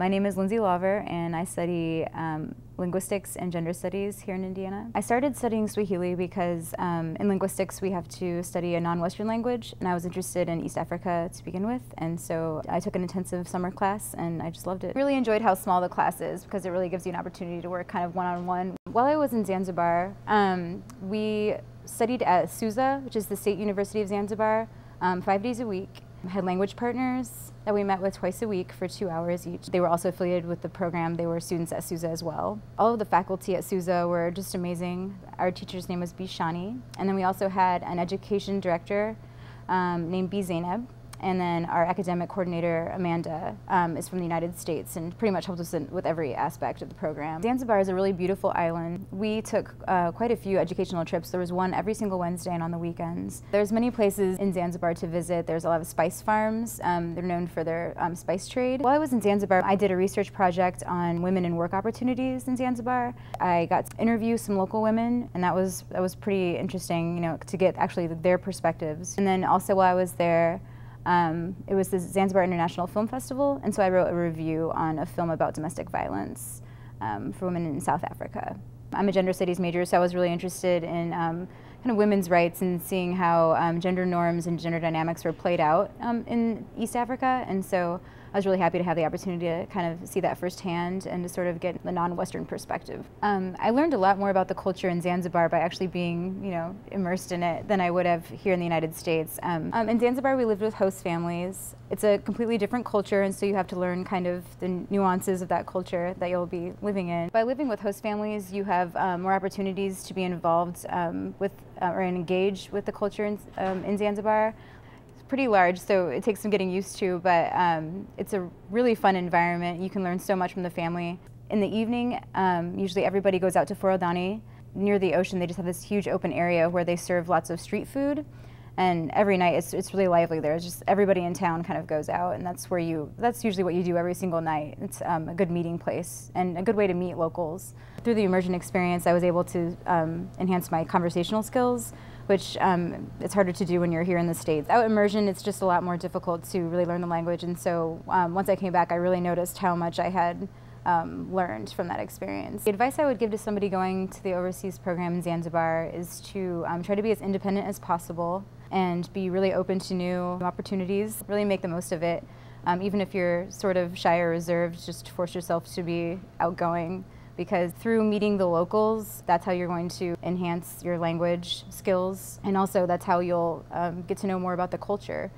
My name is Lindsay and I study linguistics and gender studies here in Indiana. I started studying Swahili because in linguistics we have to study a non-Western language, and I was interested in East Africa to begin with, and so I took an intensive summer class and I just loved it. I really enjoyed how small the class is because it really gives you an opportunity to work kind of one-on-one. While I was in Zanzibar, we studied at Souza, which is the State University of Zanzibar, 5 days a week. I had language partners that we met with twice a week for 2 hours each. They were also affiliated with the program. They were students at Souza as well. All of the faculty at Souza were just amazing. Our teacher's name was Bishani, and then we also had an education director named B. Zainab. And then our academic coordinator, Amanda, is from the United States and pretty much helped us with every aspect of the program. Zanzibar is a really beautiful island. We took quite a few educational trips. There was one every single Wednesday and on the weekends. There's many places in Zanzibar to visit. There's a lot of spice farms. They're known for their spice trade. While I was in Zanzibar, I did a research project on women and work opportunities in Zanzibar. I got to interview some local women, and that was pretty interesting, you know, to get actually their perspectives. And then also while I was there, it was the Zanzibar International Film Festival, and so I wrote a review on a film about domestic violence for women in South Africa. I'm a gender studies major, so I was really interested in kind of women's rights and seeing how gender norms and gender dynamics were played out in East Africa, and so I was really happy to have the opportunity to kind of see that firsthand and to sort of get the non-Western perspective. I learned a lot more about the culture in Zanzibar by actually being, you know, immersed in it than I would have here in the United States. In Zanzibar, we lived with host families. It's a completely different culture, and so you have to learn kind of the nuances of that culture that you'll be living in. By living with host families, you have more opportunities to be involved with or engage with the culture in Zanzibar. Pretty large, so it takes some getting used to, but it's a really fun environment. You can learn so much from the family. In the evening, usually everybody goes out to Forodani. Near the ocean, they just have this huge open area where they serve lots of street food, and every night it's really lively there. It's just everybody in town kind of goes out, and that's usually what you do every single night. It's a good meeting place and a good way to meet locals. Through the Immersion Experience, I was able to enhance my conversational skills, which it's harder to do when you're here in the States. Without immersion, it's just a lot more difficult to really learn the language, and so once I came back, I really noticed how much I had learned from that experience. The advice I would give to somebody going to the overseas program in Zanzibar is to try to be as independent as possible and be really open to new opportunities. Really make the most of it. Even if you're sort of shy or reserved, just force yourself to be outgoing, because through meeting the locals, that's how you're going to enhance your language skills, and also that's how you'll get to know more about the culture.